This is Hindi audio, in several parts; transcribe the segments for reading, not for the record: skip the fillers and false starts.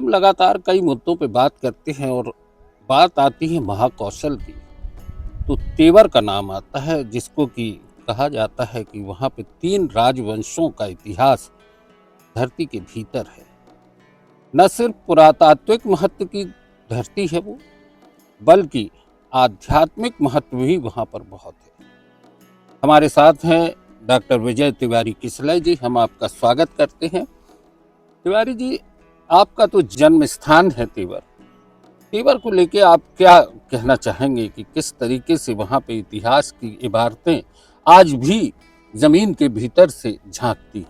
हम लगातार कई मुद्दों पे बात करते हैं और बात आती है महाकौशल की। तो तेवर का नाम आता है जिसको कि कहा जाता है कि वहाँ पे 3 राजवंशों का इतिहास धरती के भीतर है। न सिर्फ पुरातात्विक महत्व की धरती है वो, बल्कि आध्यात्मिक महत्व भी वहाँ पर बहुत है। हमारे साथ हैं डॉक्टर विजय तिवारी किसलय जी, हम आपका स्वागत करते हैं। तिवारी जी, आपका तो जन्म स्थान है तेवर। तेवर को लेके आप क्या कहना चाहेंगे कि किस तरीके से वहाँ पे इतिहास की इबारतें आज भी जमीन के भीतर से झांकती हैं?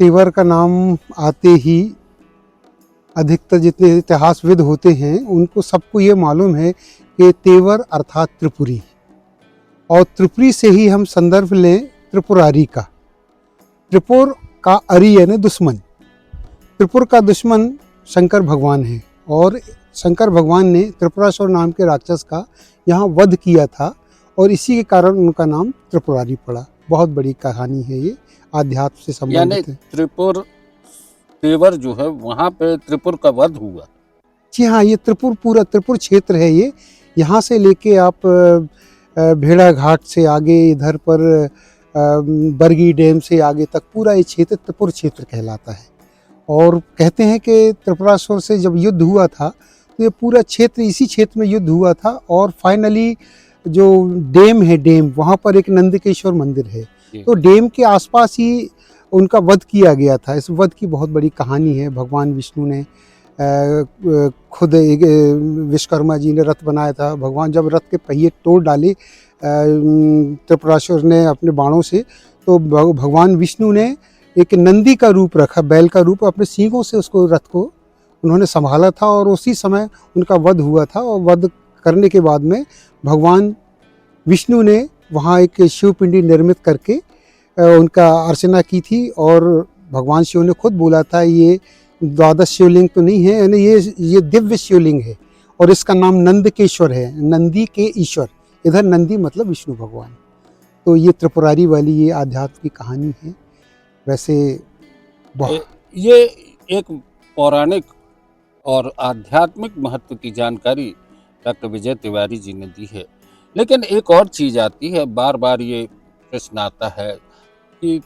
तेवर का नाम आते ही अधिकतर जितने इतिहासविद होते हैं उनको सबको ये मालूम है कि तेवर अर्थात त्रिपुरी, और त्रिपुरी से ही हम संदर्भ लें त्रिपुरारी का। त्रिपुर का अरि यानी दुश्मन, त्रिपुर का दुश्मन शंकर भगवान है, और शंकर भगवान ने त्रिपुरासुर नाम के राक्षस का यहाँ वध किया था, और इसी के कारण उनका नाम त्रिपुरारी पड़ा। बहुत बड़ी कहानी है ये, आध्यात्म से यानी संबंधित है। त्रिपुर तेवर जो है वहाँ पे त्रिपुर का वध हुआ। जी हाँ, ये त्रिपुर पूरा त्रिपुर क्षेत्र है ये। यहाँ से लेके आप भेड़ा घाट से आगे इधर पर बरगी डैम से आगे तक पूरा ये क्षेत्र त्रिपुर क्षेत्र कहलाता है। और कहते हैं कि त्रिपुरासुर से जब युद्ध हुआ था तो ये पूरा क्षेत्र, इसी क्षेत्र में युद्ध हुआ था, और फाइनली जो डैम है, डैम वहाँ पर एक नंदकेश्वर मंदिर है, तो डैम के आसपास ही उनका वध किया गया था। इस वध की बहुत बड़ी कहानी है। भगवान विष्णु ने खुद विश्वकर्मा जी ने रथ बनाया था। भगवान जब रथ के पहिए तोड़ डाले त्रिपुरासुर ने अपने बाणों से, तो भगवान विष्णु ने एक नंदी का रूप रखा, बैल का रूप, अपने सींगों से उसको रथ को उन्होंने संभाला था, और उसी समय उनका वध हुआ था। और वध करने के बाद में भगवान विष्णु ने वहाँ एक शिवपिंडी निर्मित करके उनका अर्चना की थी, और भगवान शिव ने खुद बोला था ये द्वादश शिवलिंग तो नहीं है, यानी ये दिव्य शिवलिंग है, और इसका नाम नंदकेश्वर है, नंदी के ईश्वर। इधर नंदी मतलब विष्णु भगवान। तो ये त्रिपुरारी वाली ये आध्यात्म की कहानी है। वैसे ये एक पौराणिक और आध्यात्मिक महत्व की जानकारी डॉक्टर विजय तिवारी जी ने दी है। लेकिन एक और चीज आती है, बार बार ये प्रश्न आता है कि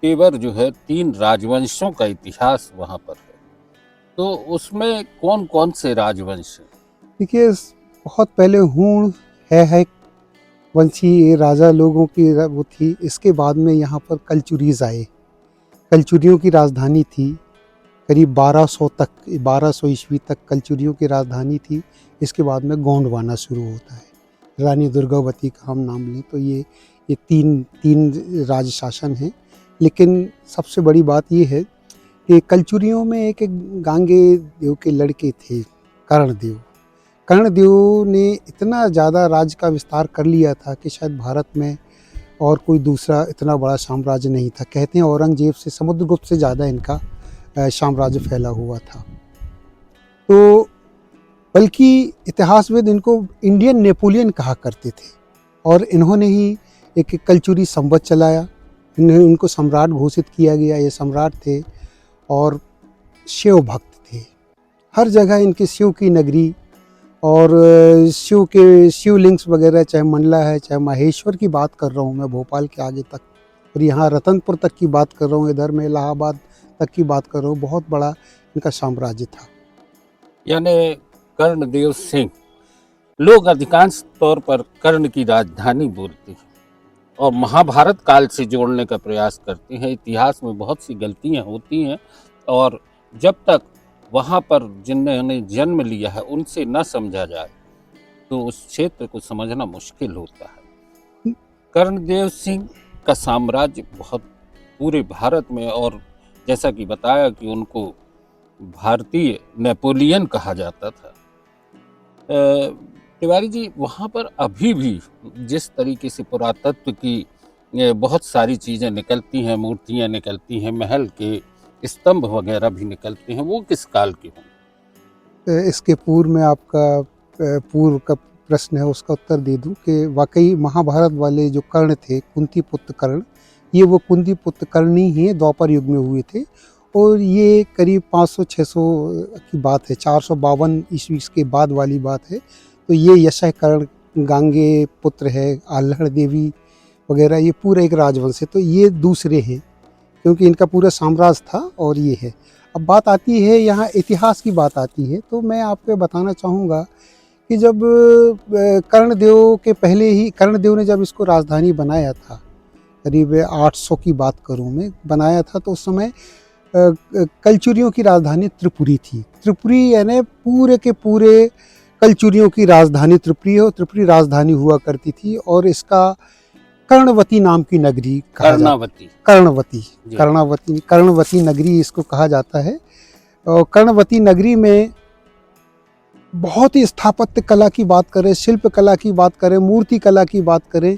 तेवर जो है 3 राजवंशों का इतिहास वहाँ पर है, तो उसमें कौन कौन से राजवंश हैं? देखिए, बहुत पहले हूण है वंशी राजा लोगों की वो थी। इसके बाद में यहाँ पर कलचुरीज आए। कलचुरियों की राजधानी थी, करीब 1200 ईस्वी तक कलचुरियों की राजधानी थी। इसके बाद में गोंडवाना शुरू होता है। रानी दुर्गावती का हम नाम लें तो ये तीन राज शासन हैं। लेकिन सबसे बड़ी बात ये है कि कलचुरियों में एक गांगे देव के लड़के थे, कर्णदेव। कर्णदेव ने इतना ज़्यादा राज्य का विस्तार कर लिया था कि शायद भारत में और कोई दूसरा इतना बड़ा साम्राज्य नहीं था। कहते हैं औरंगजेब से, समुद्रगुप्त से ज़्यादा इनका साम्राज्य फैला हुआ था। तो बल्कि इतिहासविद इनको इंडियन नेपोलियन कहा करते थे, और इन्होंने ही एक कलचुरी संवत चलाया। उनको सम्राट घोषित किया गया। ये सम्राट थे और शिव भक्त थे। हर जगह इनके शिव की नगरी, और शिव के शिवलिंग्स वगैरह, चाहे मंडला है, चाहे माहेश्वर की बात कर रहा हूँ मैं, भोपाल के आगे तक, और यहाँ रतनपुर तक की बात कर रहा हूँ, इधर में इलाहाबाद तक की बात कर रहा हूँ। बहुत बड़ा इनका साम्राज्य था। यानी कर्णदेव सिंह, लोग अधिकांश तौर पर कर्ण की राजधानी बोलते हैं और महाभारत काल से जोड़ने का प्रयास करते हैं। इतिहास में बहुत सी गलतियां होती हैं, और जब तक वहाँ पर जिन्होंने जन्म लिया है उनसे न समझा जाए तो उस क्षेत्र को समझना मुश्किल होता है। कर्णदेव सिंह का साम्राज्य बहुत पूरे भारत में, और जैसा कि बताया कि उनको भारतीय नेपोलियन कहा जाता था। तिवारी जी, वहाँ पर अभी भी जिस तरीके से पुरातत्व की बहुत सारी चीज़ें निकलती हैं, मूर्तियाँ निकलती हैं, महल के स्तंभ वगैरह भी निकलते हैं, वो किस काल के हों? इसके पूर्व में आपका पूर्व का प्रश्न है, उसका उत्तर दे दूं कि वाकई महाभारत वाले जो कर्ण थे, कुंती पुत्र कर्ण, ये वो कुंती पुत्र कर्ण ही हैं, द्वापर युग में हुए थे। और ये करीब 500-600 की बात है, 452 ईस्वी के बाद वाली बात है। तो ये यशकर्ण, गांगे पुत्र है, आल्हड़ देवी वगैरह, ये पूरा एक राजवंश है। तो ये दूसरे हैं, क्योंकि इनका पूरा साम्राज्य था और ये है। अब बात आती है यहाँ इतिहास की बात आती है, तो मैं आपको बताना चाहूँगा कि जब कर्णदेव के पहले ही, कर्णदेव ने जब इसको राजधानी बनाया था, करीब 800 की बात करूँ मैं, बनाया था, तो उस समय कलचुरियों की राजधानी त्रिपुरी थी। त्रिपुरी यानी पूरे के पूरे कलचुरियों की राजधानी त्रिपुरी है, और त्रिपुरी राजधानी हुआ करती थी। और इसका कर्णवती नाम की नगरी कहा कर्णावती, कर्णवती नगरी इसको कहा जाता है। और कर्णवती नगरी में बहुत ही स्थापत्य कला की बात करें, शिल्प कला की बात करें, मूर्ति कला की बात करें,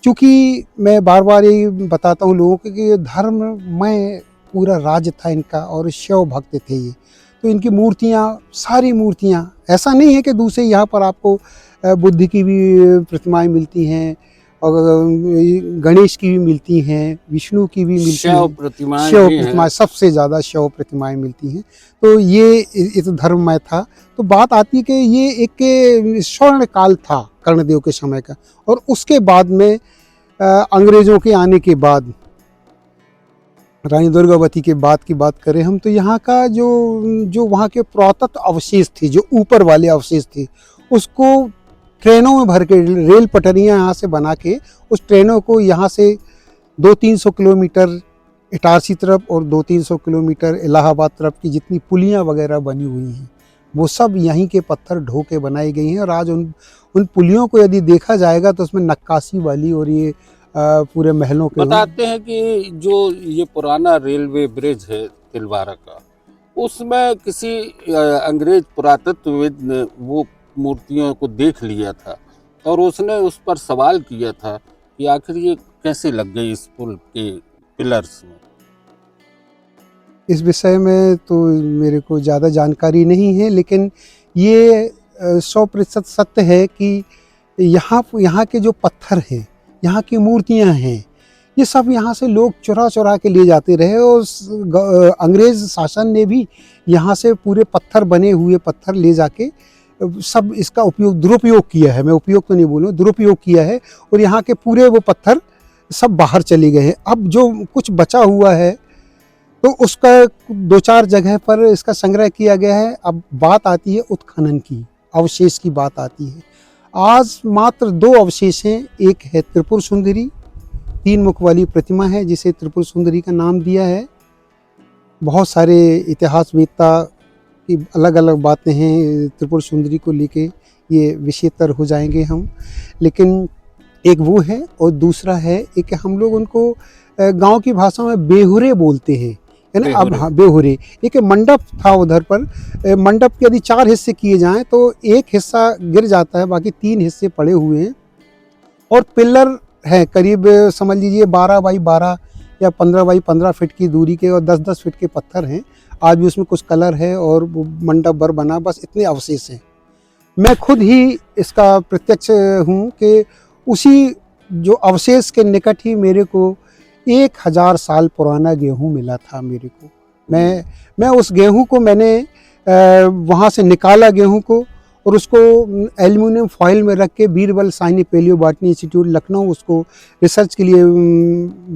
चूँकि मैं बार बार ये बताता हूँ लोगों को कि धर्ममय पूरा राज्य था इनका, और शिव भक्त थे ये। तो इनकी मूर्तियाँ, सारी मूर्तियाँ, ऐसा नहीं है कि दूसरे यहाँ पर आपको बुद्ध की भी प्रतिमाएं मिलती हैं, और गणेश की भी मिलती हैं, विष्णु की भी मिलती हैं, शिव प्रतिमाएं, सबसे ज़्यादा शिव प्रतिमाएं मिलती हैं। तो ये इस धर्ममय था। तो बात आती है कि ये एक स्वर्ण काल था कर्णदेव के समय का। और उसके बाद में अंग्रेज़ों के आने के बाद, रानी दुर्गावती के बाद की बात करें हम, तो यहाँ का जो वहाँ के पुरातत्व अवशेष थे, जो ऊपर वाले अवशेष थे, उसको ट्रेनों में भर के, रेल पटरियाँ यहाँ से बना के, उस ट्रेनों को यहाँ से 200-300 किलोमीटर इटारसी तरफ और 200-300 किलोमीटर इलाहाबाद तरफ की जितनी पुलियाँ वगैरह बनी हुई हैं, वो सब यहीं के पत्थर ढो के बनाई गई हैं। और आज उन पुलियों को यदि देखा जाएगा तो उसमें नक्काशी वाली, और ये पूरे महलों के बताते हैं कि जो ये पुराना रेलवे ब्रिज है तिलवारा का, उसमें किसी अंग्रेज पुरातत्वविद ने वो मूर्तियों को देख लिया था, और उसने उस पर सवाल किया था कि आखिर ये कैसे लग गई इस पुल के पिलर्स में। इस विषय में तो मेरे को ज़्यादा जानकारी नहीं है, लेकिन ये 100% सत्य है कि यहाँ के जो पत्थर हैं, यहाँ की मूर्तियाँ हैं, ये सब यहाँ से लोग चुरा के ले जाते रहे। और अंग्रेज़ शासन ने भी यहाँ से पूरे पत्थर, बने हुए पत्थर ले जाके सब इसका दुरुपयोग किया है। मैं उपयोग तो नहीं बोलूँ, दुरुपयोग किया है। और यहाँ के पूरे वो पत्थर सब बाहर चले गए हैं। अब जो कुछ बचा हुआ है, तो उसका 2-4 जगह पर इसका संग्रह किया गया है। अब बात आती है उत्खनन की, अवशेष की बात आती है। आज मात्र 2 अवशेष हैं। एक है त्रिपुर सुंदरी, 3 मुख वाली प्रतिमा है, जिसे त्रिपुर सुंदरी का नाम दिया है। बहुत सारे इतिहासवेत्ता की अलग अलग बातें हैं त्रिपुर सुंदरी को लेके, ये विषयतर हो जाएंगे हम। लेकिन एक वो है, और दूसरा है एक, हम लोग उनको गांव की भाषा में बेहुरे बोलते हैं, है ना। अब हाँ, बेहुरे एक मंडप था उधर पर। मंडप के यदि 4 हिस्से किए जाएं तो एक हिस्सा गिर जाता है, बाकी 3 हिस्से पड़े हुए हैं। और पिलर है करीब, समझ लीजिए 12 बाई 12 या 15 बाई 15 फीट की दूरी के, और 10-10 फीट के पत्थर हैं। आज भी उसमें कुछ कलर है, और वो मंडप भर बना, बस इतने अवशेष हैं। मैं खुद ही इसका प्रत्यक्ष हूँ कि उसी जो अवशेष के निकट ही मेरे को 1000 साल पुराना गेहूँ मिला था मेरे को। मैं उस गेहूँ को मैंने वहाँ से निकाला गेहूँ को, और उसको एल्युमिनियम फॉइल में रख के Birbal Sahni palaeo botany institute Lucknow उसको रिसर्च के लिए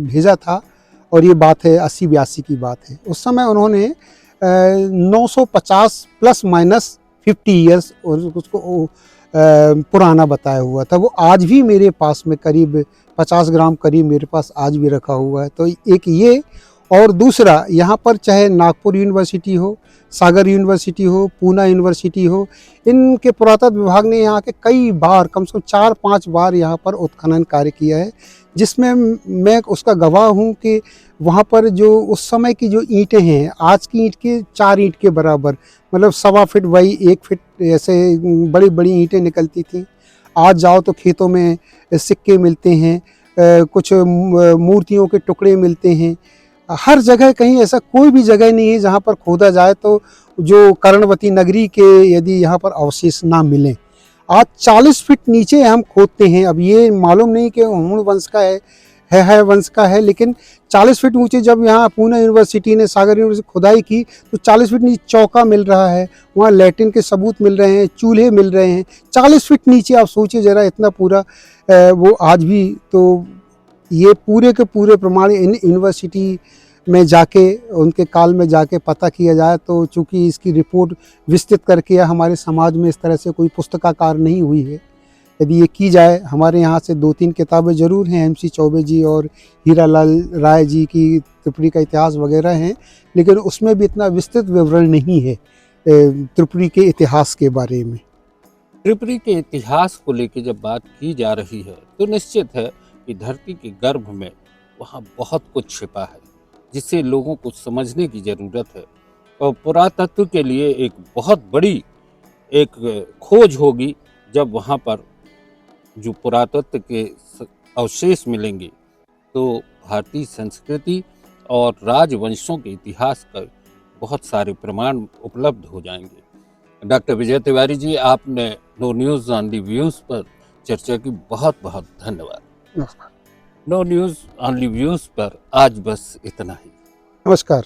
भेजा था। और ये बात है 80-82 की बात है। उस समय उन्होंने 950 ± 50 ईयर्स उसको पुराना बताया हुआ था। वो आज भी मेरे पास में करीब 50 ग्राम करीब मेरे पास आज भी रखा हुआ है। तो एक ये, और दूसरा यहाँ पर चाहे नागपुर यूनिवर्सिटी हो, सागर यूनिवर्सिटी हो, पूना यूनिवर्सिटी हो, इनके पुरातत्व विभाग ने यहाँ के कई बार, कम से कम 4-5 बार यहाँ पर उत्खनन कार्य किया है, जिसमें मैं उसका गवाह हूँ कि वहाँ पर जो उस समय की जो ईंटें हैं, आज की ईंट के 4 ईंट के बराबर, मतलब 1.25 फीट बाई 1 फीट ऐसे बड़ी बड़ी ईंटें निकलती थी। आज जाओ तो खेतों में सिक्के मिलते हैं, कुछ मूर्तियों के टुकड़े मिलते हैं। हर जगह, कहीं ऐसा कोई भी जगह नहीं है जहाँ पर खोदा जाए तो जो कर्णवती नगरी के यदि यहाँ पर अवशेष ना मिलें। आज 40 फीट नीचे हम खोदते हैं। अब ये मालूम नहीं कि हुण वंश का है वंश का है, लेकिन 40 फीट ऊंचे जब यहाँ पूना यूनिवर्सिटी ने, सागर यूनिवर्सिटी खुदाई की तो 40 फीट नीचे चौका मिल रहा है, वहाँ लैट्रिन के सबूत मिल रहे हैं, चूल्हे मिल रहे हैं 40 फीट नीचे। आप सोचिए जरा, इतना पूरा वो आज भी। तो ये पूरे के पूरे प्रमाण इन यूनिवर्सिटी में जाके, उनके काल में जाके पता किया जाए तो, चूँकि इसकी रिपोर्ट विस्तृत करके हमारे समाज में इस तरह से कोई पुस्तकाकार नहीं हुई है, यदि ये की जाए। हमारे यहाँ से 2-3 किताबें ज़रूर हैं, MC चौबे जी और हीरालाल राय जी की त्रिपुरी का इतिहास वगैरह हैं, लेकिन उसमें भी इतना विस्तृत विवरण नहीं है त्रिपुरी के इतिहास के बारे में। त्रिपुरी के इतिहास को लेकर जब बात की जा रही है तो निश्चित है कि धरती के गर्भ में वहाँ बहुत कुछ छिपा है, जिसे लोगों को समझने की ज़रूरत है। और पुरातत्व के लिए एक बहुत बड़ी एक खोज होगी जब वहाँ पर जो पुरातत्व के अवशेष मिलेंगे, तो भारतीय संस्कृति और राजवंशों के इतिहास का बहुत सारे प्रमाण उपलब्ध हो जाएंगे। डॉक्टर विजय तिवारी जी, आपने नो न्यूज़ ऑनली व्यूज़ पर चर्चा की, बहुत बहुत धन्यवाद। नमस्कार। नो न्यूज़ ऑनली व्यूज़ पर आज बस इतना ही। नमस्कार।